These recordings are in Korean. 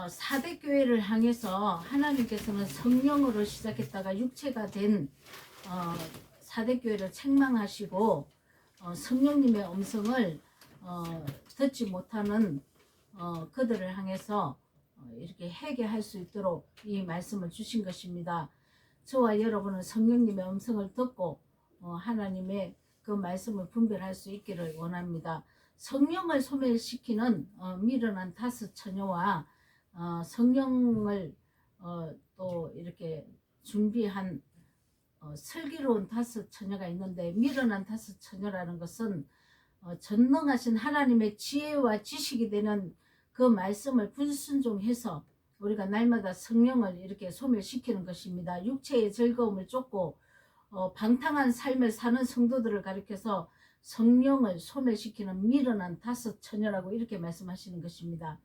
사대 교회를 향해서 하나님께서는 성령으로 시작했다가 육체가 된 사대 교회를 책망하시고 성령님의 음성을 듣지 못하는 그들을 향해서 이렇게 회개할 수 있도록 이 말씀을 주신 것입니다. 저와 여러분은 성령님의 음성을 듣고 하나님의 그 말씀을 분별할 수 있기를 원합니다. 성령을 소멸시키는 미련한 다섯 처녀와 성령을 또 이렇게 준비한 슬기로운 다섯 처녀가 있는데, 미련한 다섯 처녀라는 것은 전능하신 하나님의 지혜와 지식이 되는 그 말씀을 불순종해서 우리가 날마다 성령을 이렇게 소멸시키는 것입니다. 육체의 즐거움을 쫓고 방탕한 삶을 사는 성도들을 가리켜서 성령을 소멸시키는 미련한 다섯 처녀라고 이렇게 말씀하시는 것입니다.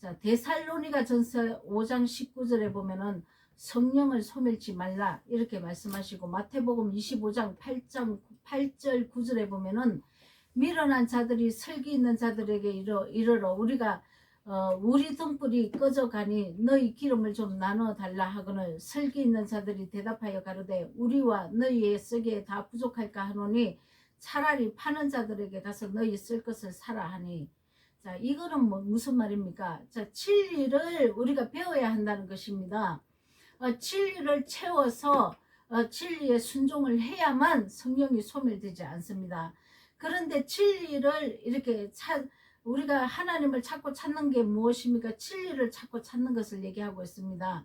자, 데살로니가 전서 5장 19절에 보면은 성령을 소멸치 말라 이렇게 말씀하시고, 마태복음 25장 8절 9절에 보면은 미련한 자들이 슬기 있는 자들에게 이르러 우리가 우리 등불이 꺼져가니 너희 기름을 좀 나눠 달라 하거늘, 슬기 있는 자들이 대답하여 가로되 우리와 너희의 쓰기에 다 부족할까 하노니 차라리 파는 자들에게 가서 너희 쓸 것을 사라 하니. 자, 이거는 무슨 말입니까? 자, 진리를 우리가 배워야 한다는 것입니다. 진리를 채워서 진리에 순종을 해야만 성령이 소멸되지 않습니다. 그런데 진리를 이렇게 우리가 하나님을 찾고 찾는 게 무엇입니까? 진리를 찾고 찾는 것을 얘기하고 있습니다.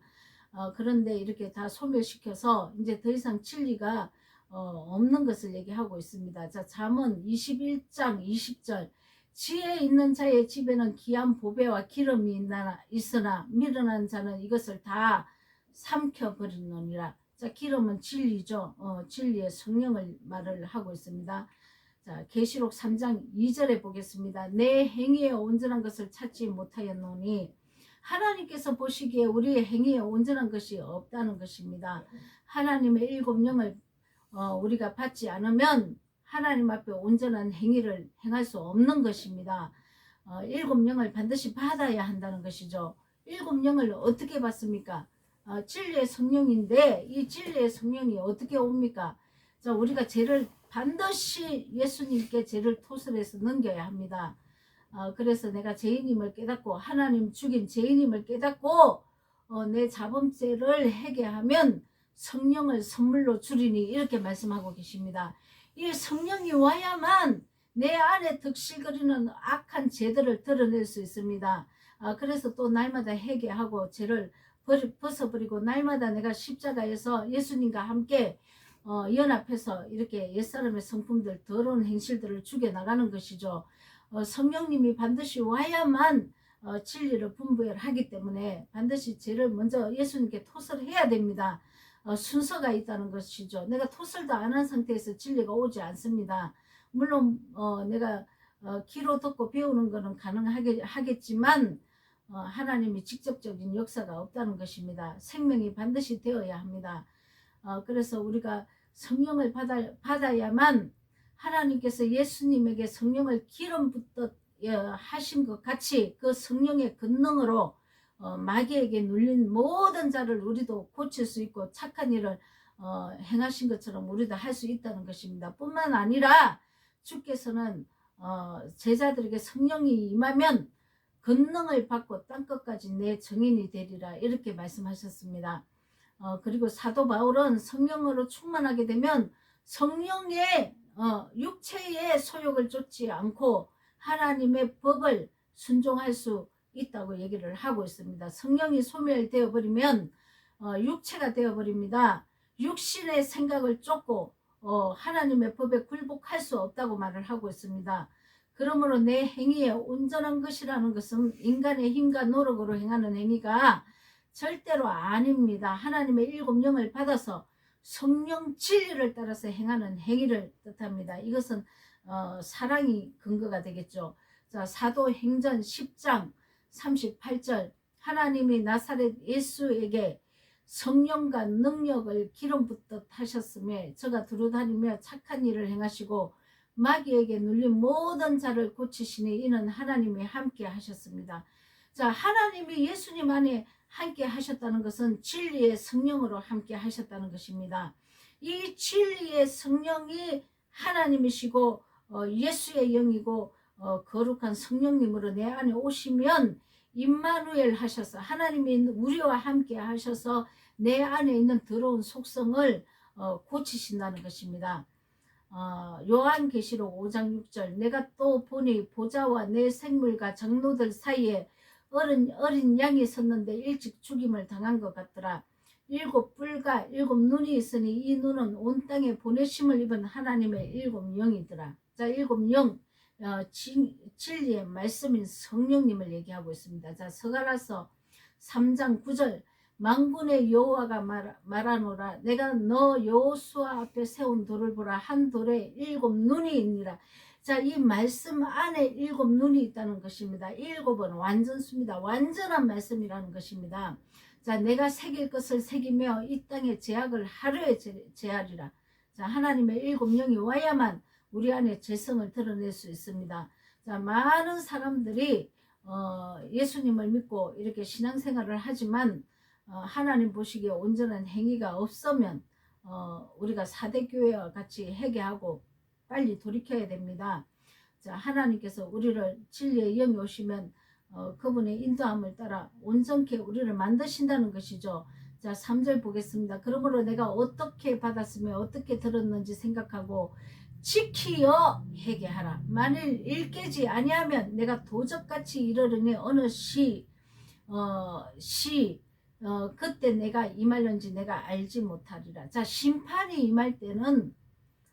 그런데 이렇게 다 소멸시켜서 이제 더 이상 진리가 없는 것을 얘기하고 있습니다. 자, 잠언 21장 20절. 지혜 있는 자의 집에는 귀한 보배와 기름이 있으나 미련한 자는 이것을 다 삼켜버리느니라. 자, 기름은 진리죠. 진리의 성령을 말을 하고 있습니다. 자, 계시록 3장 2절에 보겠습니다. 내 행위에 온전한 것을 찾지 못하였노니, 하나님께서 보시기에 우리의 행위에 온전한 것이 없다는 것입니다. 하나님의 일곱 영을 우리가 받지 않으면 하나님 앞에 온전한 행위를 행할 수 없는 것입니다. 일곱 영을 반드시 받아야 한다는 것이죠. 일곱 영을 어떻게 받습니까? 진리의 성령인데 이 진리의 성령이 어떻게 옵니까? 자, 우리가 죄를 반드시 예수님께 죄를 토설해서 넘겨야 합니다. 그래서 내가 죄인임을 깨닫고 하나님 죽인 죄인임을 깨닫고 내 자범죄를 회개하면 성령을 선물로 주리니 이렇게 말씀하고 계십니다. 이 성령이 와야만 내 안에 득실거리는 악한 죄들을 드러낼 수 있습니다. 그래서 또 날마다 회개하고 죄를 벗어버리고 날마다 내가 십자가에서 예수님과 함께 연합해서 이렇게 옛사람의 성품들, 더러운 행실들을 죽여나가는 것이죠. 성령님이 반드시 와야만 진리를 분별하기 때문에 반드시 죄를 먼저 예수님께 토설해야 됩니다. 순서가 있다는 것이죠. 내가 토설도 안 한 상태에서 진리가 오지 않습니다. 물론 내가 귀로 듣고 배우는 것은 가능하겠지만 하나님이 직접적인 역사가 없다는 것입니다. 생명이 반드시 되어야 합니다. 그래서 우리가 성령을 받아야만 하나님께서 예수님에게 성령을 기름 붓듯 하신 것 같이 그 성령의 권능으로 마귀에게 눌린 모든 자를 우리도 고칠 수 있고 착한 일을 행하신 것처럼 우리도 할 수 있다는 것입니다. 뿐만 아니라 주께서는 제자들에게 성령이 임하면 권능을 받고 땅끝까지 내 증인이 되리라 이렇게 말씀하셨습니다. 그리고 사도 바울은 성령으로 충만하게 되면 성령의 육체의 소욕을 쫓지 않고 하나님의 법을 순종할 수 있다고 얘기를 하고 있습니다. 성령이 소멸되어 버리면 육체가 되어 버립니다. 육신의 생각을 쫓고 하나님의 법에 굴복할 수 없다고 말을 하고 있습니다. 그러므로 내 행위에 온전한 것이라는 것은 인간의 힘과 노력으로 행하는 행위가 절대로 아닙니다. 하나님의 일곱 영을 받아서 성령 진리를 따라서 행하는 행위를 뜻합니다. 이것은 사랑이 근거가 되겠죠. 자, 사도행전 10장 38절. 하나님이 나사렛 예수에게 성령과 능력을 기름 붓듯 하셨음에 저가 두루다니며 착한 일을 행하시고 마귀에게 눌린 모든 자를 고치시니 이는 하나님이 함께 하셨습니다. 자, 하나님이 예수님 안에 함께 하셨다는 것은 진리의 성령으로 함께 하셨다는 것입니다. 이 진리의 성령이 하나님이시고 예수의 영이고 거룩한 성령님으로 내 안에 오시면 임마누엘 하셔서 하나님이 우리와 함께 하셔서 내 안에 있는 더러운 속성을 고치신다는 것입니다. 요한계시록 5장 6절 내가 또 보니 보좌와 내 생물과 장로들 사이에 어린 양이 섰는데 일찍 죽임을 당한 것 같더라. 7뿔과 7눈이 있으니 이 눈은 온 땅에 보내심을 입은 하나님의 7영이더라. 자, 7영 진리의 말씀인 성령님을 얘기하고 있습니다. 자, 서가라서 3장 9절 만군의 여호와가 말하노라 내가 너 여호수아 앞에 세운 돌을 보라 한 돌에 7눈이 있니라. 자, 이 말씀 안에 7눈이 있다는 것입니다. 7은 완전수입니다. 완전한 말씀이라는 것입니다. 자, 내가 새길 것을 새기며 이 땅의 제약을 하루에 제하리라. 자, 하나님의 7영이 와야만 우리 안에 죄성을 드러낼 수 있습니다. 자, 많은 사람들이 예수님을 믿고 이렇게 신앙생활을 하지만 하나님 보시기에 온전한 행위가 없으면 우리가 사대교회와 같이 회개하고 빨리 돌이켜야 됩니다. 자, 하나님께서 우리를 진리의 영이 오시면 그분의 인도함을 따라 온전케 우리를 만드신다는 것이죠. 자, 3절 보겠습니다. 그러므로 내가 어떻게 받았으며 어떻게 들었는지 생각하고 지키어 회개하라. 만일 일깨지 아니하면 내가 도적같이 이르르니 어느 그때 내가 임할런지 내가 알지 못하리라. 자, 심판이 임할 때는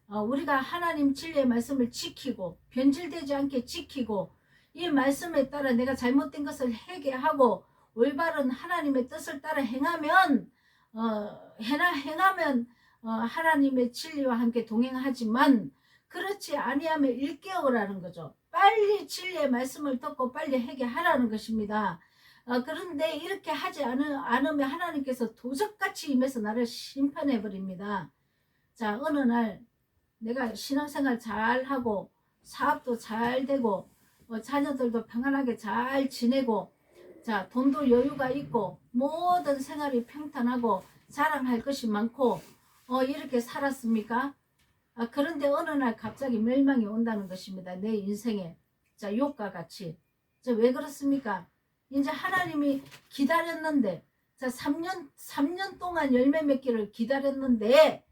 우리가 하나님 진리의 말씀을 지키고 변질되지 않게 지키고 이 말씀에 따라 내가 잘못된 것을 회개하고 올바른 하나님의 뜻을 따라 행하면 하나님의 진리와 함께 동행하지만 그렇지 아니하면 일깨우라는 거죠. 빨리 진리의 말씀을 듣고 빨리 회개하라는 것입니다. 그런데 이렇게 하지 않으면 하나님께서 도적같이 임해서 나를 심판해 버립니다. 자, 어느 날 내가 신앙생활 잘하고 사업도 잘 되고 자녀들도 평안하게 잘 지내고 자, 돈도 여유가 있고 모든 생활이 평탄하고 자랑할 것이 많고 이렇게 살았습니까? 그런데 어느 날 갑자기 멸망이 온다는 것입니다. 내 인생에. 자, 욥과 같이. 자, 왜 그렇습니까? 이제 하나님이 기다렸는데 자, 3년 동안 열매 맺기를 기다렸는데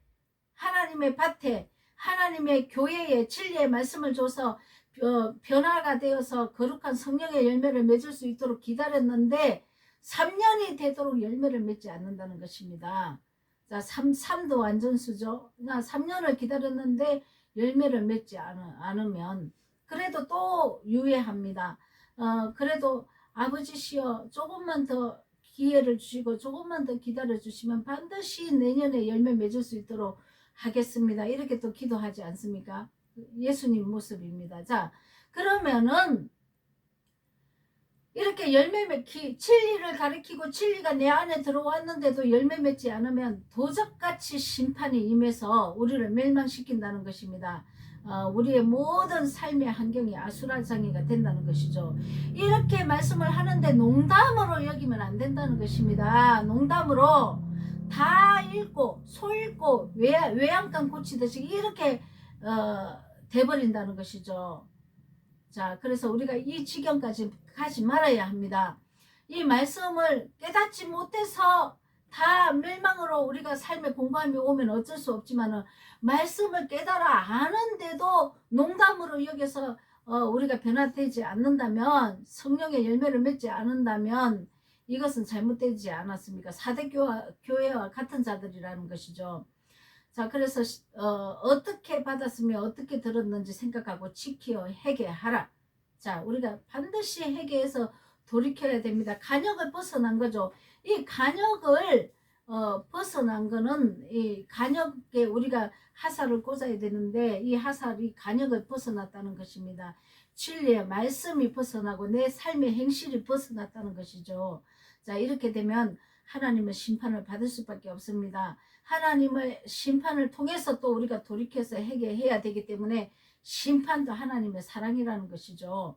하나님의 밭에 하나님의 교회에 진리의 말씀을 줘서 변화가 되어서 거룩한 성령의 열매를 맺을 수 있도록 기다렸는데 3년이 되도록 열매를 맺지 않는다는 것입니다. 자, 삶도 완전수죠. 3년을 기다렸는데 열매를 맺지 않으면 그래도 또 유예합니다. 그래도 아버지시여 조금만 더 기회를 주시고 조금만 더 기다려 주시면 반드시 내년에 열매 맺을 수 있도록 하겠습니다. 이렇게 또 기도하지 않습니까? 예수님 모습입니다. 자, 그러면은 이렇게 열매 맺기 진리를 가리키고 진리가 내 안에 들어왔는데도 열매 맺지 않으면 도적같이 심판이 임해서 우리를 멸망시킨다는 것입니다. 우리의 모든 삶의 환경이 아수라장이가 된다는 것이죠. 이렇게 말씀을 하는데 농담으로 여기면 안 된다는 것입니다. 농담으로 다 읽고 소 읽고 외양간 고치듯이 이렇게 돼버린다는 것이죠. 자, 그래서 우리가 이 지경까지 가지 말아야 합니다. 이 말씀을 깨닫지 못해서 다 멸망으로 우리가 삶의 공부함이 오면 어쩔 수 없지만 말씀을 깨달아 아는데도 농담으로 여겨서 우리가 변화되지 않는다면 성령의 열매를 맺지 않는다면 이것은 잘못되지 않았습니까? 사대교회와 같은 자들이라는 것이죠. 자, 그래서 어떻게 받았으며 어떻게 들었는지 생각하고 지키어 회개하라. 자, 우리가 반드시 회개해서 돌이켜야 됩니다. 간역을 벗어난 거죠. 이 간역을 벗어난 거는 이 간역에 우리가 하사를 꽂아야 되는데 이 하사이 간역을 벗어났다는 것입니다. 진리의 말씀이 벗어나고 내 삶의 행실이 벗어났다는 것이죠. 자, 이렇게 되면 하나님의 심판을 받을 수밖에 없습니다. 하나님의 심판을 통해서 또 우리가 돌이켜서 회개해야 되기 때문에 심판도 하나님의 사랑이라는 것이죠.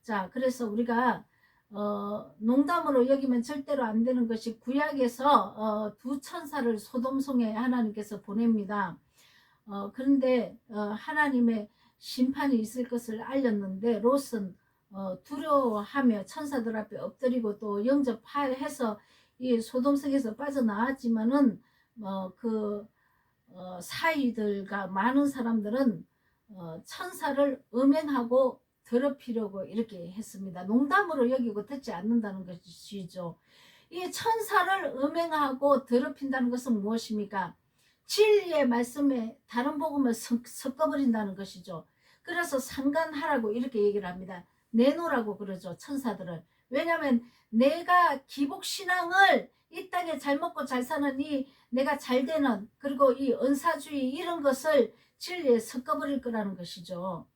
자, 그래서 우리가 농담으로 여기면 절대로 안 되는 것이 구약에서 두 천사를 소돔성에 하나님께서 보냅니다. 그런데 하나님의 심판이 있을 것을 알렸는데 롯은 두려워하며 천사들 앞에 엎드리고 또 영접해서 이 소돔성에서 빠져나왔지만은 그 사이들과 많은 사람들은 천사를 음행하고 더럽히려고 이렇게 했습니다. 농담으로 여기고 듣지 않는다는 것이죠. 이 천사를 음행하고 더럽힌다는 것은 무엇입니까? 진리의 말씀에 다른 복음을 섞어버린다는 것이죠. 그래서 상관하라고 이렇게 얘기를 합니다. 내놓으라고 그러죠. 천사들을. 왜냐하면 내가 기복신앙을 이 땅에 잘 먹고 잘 사는 이 내가 잘 되는 그리고 이 은사주의 이런 것을 진리에 섞어버릴 거라는 것이죠.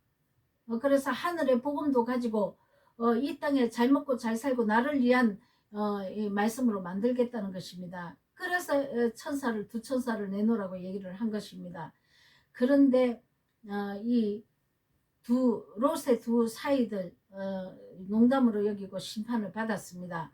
그래서 하늘의 복음도 가지고 이 땅에 잘 먹고 잘 살고 나를 위한 이 말씀으로 만들겠다는 것입니다. 그래서 두 천사를 내놓으라고 얘기를 한 것입니다. 그런데 이 롯의 두 사이들 농담으로 여기고 심판을 받았습니다.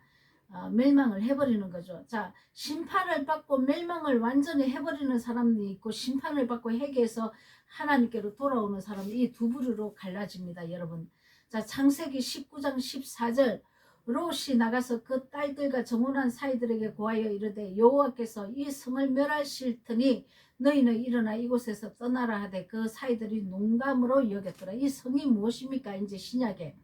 멸망을 해버리는 거죠. 자, 심판을 받고 멸망을 완전히 해버리는 사람이 있고 심판을 받고 회개해서 하나님께로 돌아오는 사람은 이 두 부류로 갈라집니다. 여러분. 자, 창세기 19장 14절 롯이 나가서 그 딸들과 정혼한 사이들에게 고하여 이르되 여호와께서 이 성을 멸하실 터니 너희는 일어나 이곳에서 떠나라 하되 그 사이들이 농담으로 여겼더라. 이 성이 무엇입니까? 이제 신약의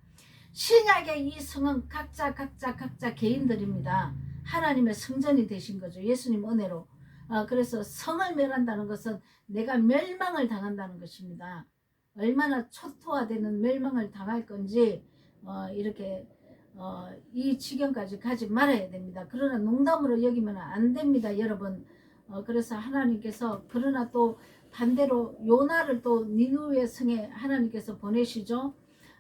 이 성은 각자 개인들입니다. 하나님의 성전이 되신 거죠. 예수님 은혜로. 그래서 성을 멸한다는 것은 내가 멸망을 당한다는 것입니다. 얼마나 초토화되는 멸망을 당할 건지 이렇게 이 지경까지 가지 말아야 됩니다. 그러나 농담으로 여기면 안 됩니다. 여러분. 그래서 하나님께서 그러나 또 반대로 요나를 또 니누의 성에 하나님께서 보내시죠.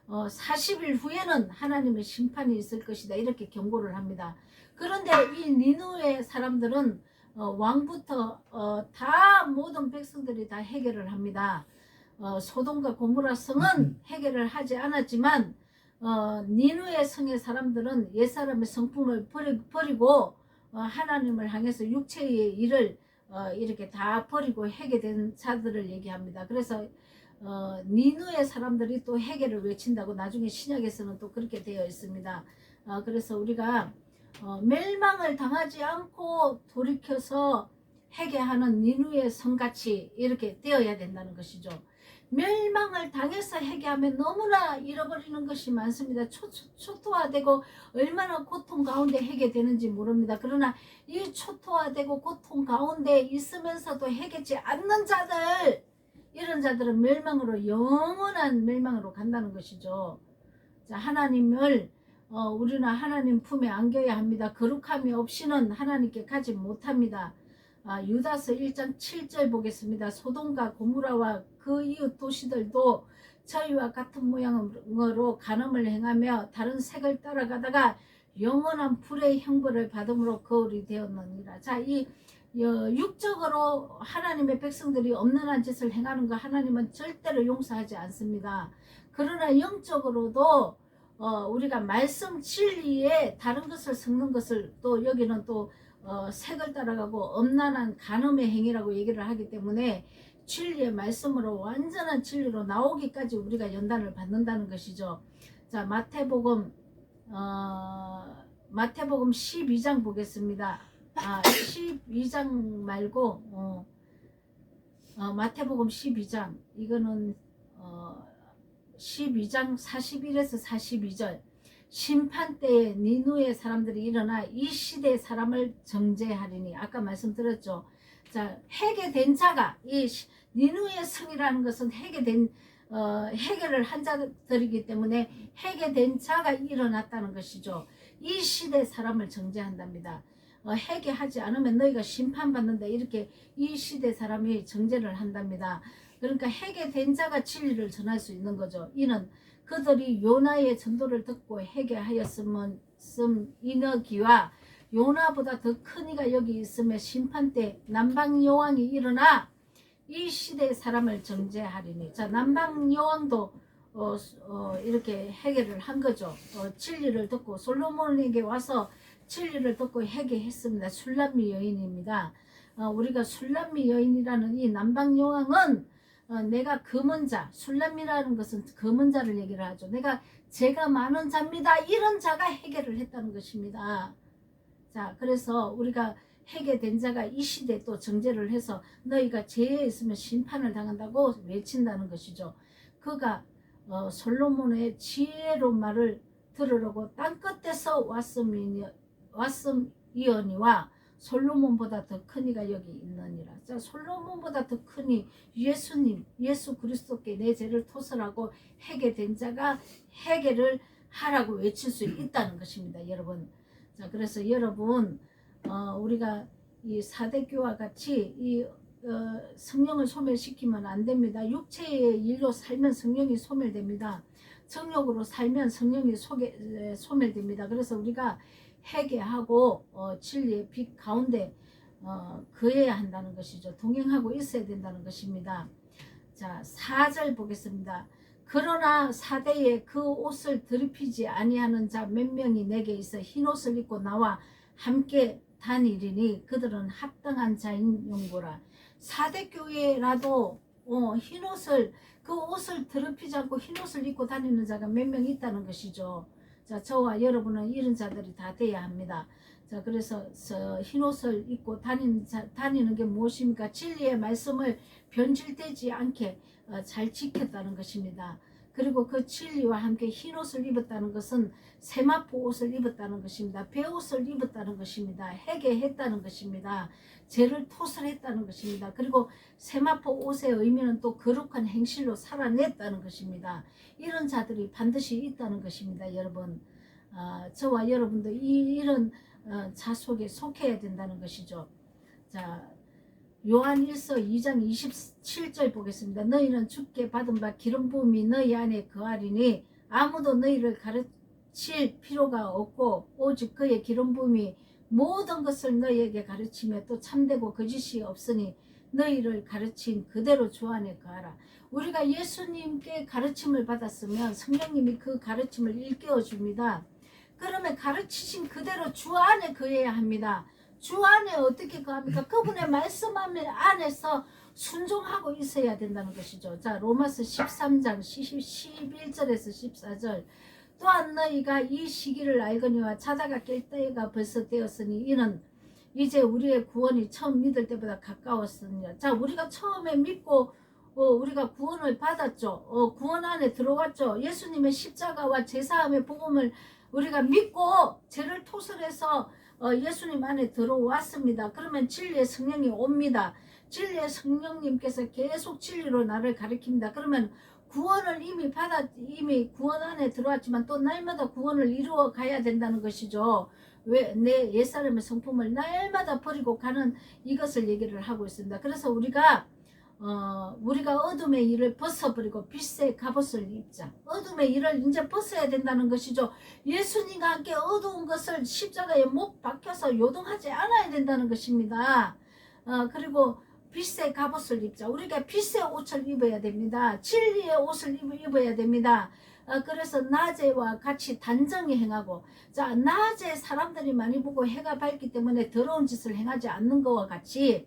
40일 후에는 하나님의 심판이 있을 것이다 이렇게 경고를 합니다. 그런데 이 니누의 사람들은 왕부터 다 모든 백성들이 다 해결을 합니다. 소돔과 고모라 성은 해결을 하지 않았지만 니누의 성의 사람들은 옛사람의 성품을 버리고 하나님을 향해서 육체의 일을 이렇게 다 버리고 해결된 자들을 얘기합니다. 그래서 니누의 사람들이 또 해결을 외친다고 나중에 신약에서는 또 그렇게 되어 있습니다. 그래서 우리가 멸망을 당하지 않고 돌이켜서 회개하는 니누의 성같이 이렇게 되어야 된다는 것이죠. 멸망을 당해서 회개하면 너무나 잃어버리는 것이 많습니다. 초토화되고 얼마나 고통 가운데 회개되는지 모릅니다. 그러나 이 초토화되고 고통 가운데 있으면서도 회개치 않는 자들, 이런 자들은 멸망으로 영원한 멸망으로 간다는 것이죠. 자, 하나님을 우리는 하나님 품에 안겨야 합니다. 거룩함이 없이는 하나님께 가지 못합니다. 유다서 1장 7절 보겠습니다. 소돔과 고모라와 그 이웃 도시들도 저희와 같은 모양으로 간음을 행하며 다른 색을 따라가다가 영원한 불의 형벌을 받음으로 거울이 되었느니라. 자, 이 육적으로 하나님의 백성들이 없는한 짓을 행하는 거 하나님은 절대로 용서하지 않습니다. 그러나 영적으로도 우리가 말씀 진리에 다른 것을 섞는 것을 또 여기는 또 색을 따라가고 엄란한 간음의 행위라고 얘기를 하기 때문에 진리의 말씀으로 완전한 진리로 나오기까지 우리가 연단을 받는다는 것이죠. 자, 마태복음 12장 보겠습니다. 12장 말고 마태복음 12장 이거는 12장 41에서 42절 심판 때에 니누의 사람들이 일어나 이 시대의 사람을 정죄하리니 아까 말씀드렸죠. 자, 회개된 자가 이 니누의 성이라는 것은 해결을 한 자들이기 때문에 회개된 자가 일어났다는 것이죠. 이 시대 사람을 정죄한답니다. 회개하지 않으면 너희가 심판받는다 이렇게 이 시대 사람이 정죄를 한답니다. 그러니까 회개된 자가 진리를 전할 수 있는 거죠. 이는 그들이 요나의 전도를 듣고 회개하였음이너기와 요나보다 더 큰 이가 여기 있으며 심판 때 남방 여왕이 일어나 이 시대의 사람을 정죄하리니. 자, 남방 여왕도 이렇게 해결을 한 거죠. 진리를 듣고 솔로몬에게 와서 진리를 듣고 회개했습니다. 술람미 여인입니다. 우리가 술람미 여인이라는 이 남방 여왕은 내가 검은 자, 술람미라는 것은 검은 자를 얘기를 하죠. 내가 죄가 많은 자입니다. 이런 자가 해결을 했다는 것입니다. 자, 그래서 우리가 해결된 자가 이 시대에 또 정죄를 해서 너희가 죄에 있으면 심판을 당한다고 외친다는 것이죠. 그가 솔로몬의 지혜로운 말을 들으려고 땅끝에서 왔음이오니와 솔로몬보다 더 큰 이가 여기 있느니라. 자, 솔로몬보다 더 큰 이 예수님, 예수 그리스도께 내 죄를 토설하고 해결된 자가 해결을 하라고 외칠 수 있다는 것입니다, 여러분. 자, 그래서 여러분, 우리가 이 사대교와 같이 이 성령을 소멸시키면 안 됩니다. 육체의 일로 살면 성령이 소멸됩니다. 정욕으로 살면 성령이 소멸됩니다. 그래서 우리가 회개하고 진리의 빛 가운데 거해야 한다는 것이죠. 동행하고 있어야 된다는 것입니다. 자, 4절 보겠습니다. 그러나 사대에 그 옷을 더럽히지 아니하는 자 몇 명이 내게 있어 흰 옷을 입고 나와 함께 다니리니 그들은 합당한 자인 용고라. 사대교회라도 흰 옷을 그 옷을 더럽히지 않고 흰 옷을 입고 다니는 자가 몇 명 있다는 것이죠. 자, 저와 여러분은 이런 자들이 다 돼야 합니다. 자, 그래서 흰 옷을 입고 다니는 게 무엇입니까? 진리의 말씀을 변질되지 않게 잘 지켰다는 것입니다. 그리고 그 진리와 함께 흰 옷을 입었다는 것은 세마포 옷을 입었다는 것입니다. 베옷을 입었다는 것입니다. 회개했다는 것입니다. 죄를 토설했다는 것입니다. 그리고 세마포 옷의 의미는 또 거룩한 행실로 살아냈다는 것입니다. 이런 자들이 반드시 있다는 것입니다, 여러분. 저와 여러분도 이런 자 속에 속해야 된다는 것이죠. 자, 요한 1서 2장 27절 보겠습니다. 너희는 주께 받은 바 기름 부음이 너희 안에 거하리니 아무도 너희를 가르칠 필요가 없고 오직 그의 기름 부음이 모든 것을 너희에게 가르치며 또 참되고 거짓이 없으니 너희를 가르친 그대로 주 안에 거하라. 우리가 예수님께 가르침을 받았으면 성령님이 그 가르침을 일깨워 줍니다. 그러면 가르치신 그대로 주 안에 거해야 합니다. 주 안에 어떻게 거합니까? 그분의 말씀 안에서 순종하고 있어야 된다는 것이죠. 자, 로마서 13장 11절에서 14절. 또한 너희가 이 시기를 알거니와 자다가 깰 때가 벌써 되었으니 이는 이제 우리의 구원이 처음 믿을 때보다 가까웠으니라. 자, 우리가 처음에 믿고 우리가 구원을 받았죠. 구원 안에 들어왔죠. 예수님의 십자가와 제사함의 복음을 우리가 믿고 죄를 토설해서 예수님 안에 들어왔습니다. 그러면 진리의 성령이 옵니다. 진리의 성령님께서 계속 진리로 나를 가르칩니다. 그러면 구원을 이미 구원 안에 들어왔지만 또 날마다 구원을 이루어 가야 된다는 것이죠. 왜 내 옛사람의 성품을 날마다 버리고 가는 이것을 얘기를 하고 있습니다. 그래서 우리가 어둠의 일을 벗어버리고 빛의 갑옷을 입자. 어둠의 일을 이제 벗어야 된다는 것이죠. 예수님과 함께 어두운 것을 십자가에 못 박혀서 요동하지 않아야 된다는 것입니다. 그리고 빛의 갑옷을 입자. 우리가 빛의 옷을 입어야 됩니다. 진리의 옷을 입어야 됩니다. 그래서 낮에와 같이 단정히 행하고, 자, 낮에 사람들이 많이 보고 해가 밝기 때문에 더러운 짓을 행하지 않는 것과 같이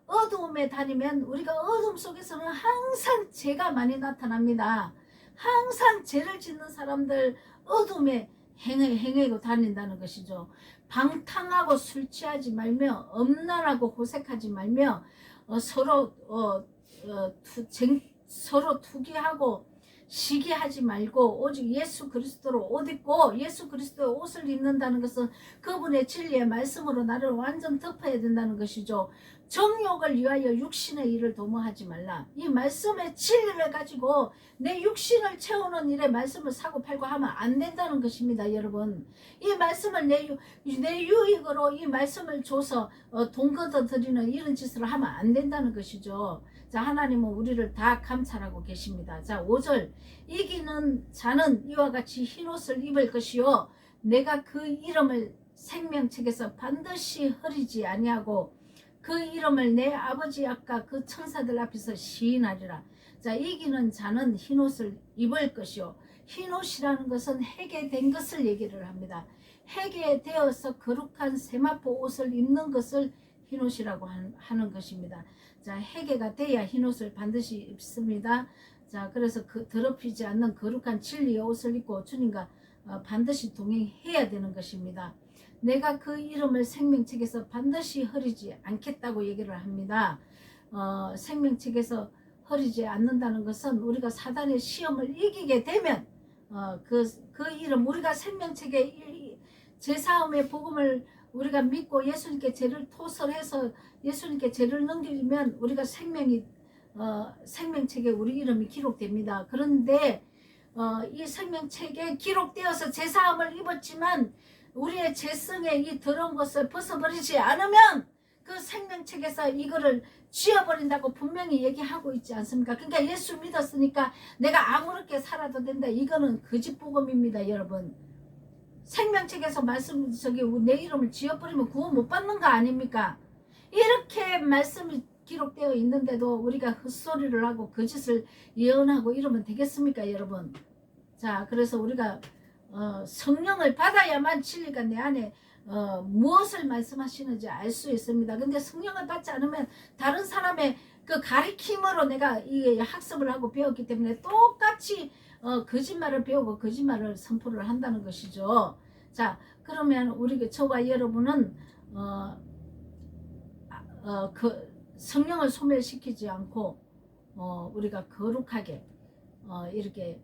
어두움에 다니면 우리가 어둠 속에서는 항상 죄가 많이 나타납니다. 항상 죄를 짓는 사람들 어둠에 행하고 다닌다는 것이죠. 방탕하고 술 취하지 말며 엄란하고 호색하지 말며 서로 투기하고 시기하지 말고 오직 예수 그리스도로 옷 입고 예수 그리스도의 옷을 입는다는 것은 그분의 진리의 말씀으로 나를 완전 덮어야 된다는 것이죠. 정욕을 위하여 육신의 일을 도모하지 말라. 이 말씀의 진리를 가지고 내 육신을 채우는 일에 말씀을 사고 팔고 하면 안 된다는 것입니다, 여러분. 이 말씀을 내 유익으로 이 말씀을 줘서 돈 걷어들이는 이런 짓을 하면 안 된다는 것이죠. 자, 하나님은 우리를 다 감찰하고 계십니다. 자, 5절. 이기는 자는 이와 같이 흰옷을 입을 것이요 내가 그 이름을 생명책에서 반드시 흐리지 아니하고 그 이름을 내 아버지 아까 그 천사들 앞에서 시인하리라. 자, 이기는 자는 흰옷을 입을 것이요. 흰옷이라는 것은 해계된 것을 얘기를 합니다. 해계되어서 거룩한 세마포 옷을 입는 것을 흰옷이라고 하는 것입니다. 자, 해계가 돼야 흰옷을 반드시 입습니다. 자, 그래서 더럽히지 않는 거룩한 진리의 옷을 입고 주님과 반드시 동행해야 되는 것입니다. 내가 그 이름을 생명책에서 반드시 흐리지 않겠다고 얘기를 합니다. 생명책에서 흐리지 않는다는 것은 우리가 사단의 시험을 이기게 되면 그 이름, 우리가 생명책에 제사함의 복음을 우리가 믿고 예수님께 죄를 토설해서 예수님께 죄를 넘기면 우리가 생명책에 우리 이름이 기록됩니다. 그런데 이 생명책에 기록되어서 제사함을 입었지만 우리의 죄성의 이 더러운 것을 벗어버리지 않으면 그 생명책에서 이거를 지워버린다고 분명히 얘기하고 있지 않습니까? 그러니까 예수 믿었으니까 내가 아무렇게 살아도 된다. 이거는 거짓복음입니다, 여러분. 생명책에서 내 이름을 지워버리면 구원 못 받는 거 아닙니까? 이렇게 말씀이 기록되어 있는데도 우리가 헛소리를 하고 거짓을 예언하고 이러면 되겠습니까, 여러분? 자, 그래서 우리가 성령을 받아야만 진리가 내 안에 무엇을 말씀하시는지 알 수 있습니다. 근데 성령을 받지 않으면 다른 사람의 그 가리킴으로 내가 이 학습을 하고 배웠기 때문에 똑같이 거짓말을 배우고 거짓말을 선포를 한다는 것이죠. 자, 그러면 저와 여러분은 그 성령을 소멸시키지 않고 우리가 거룩하게 이렇게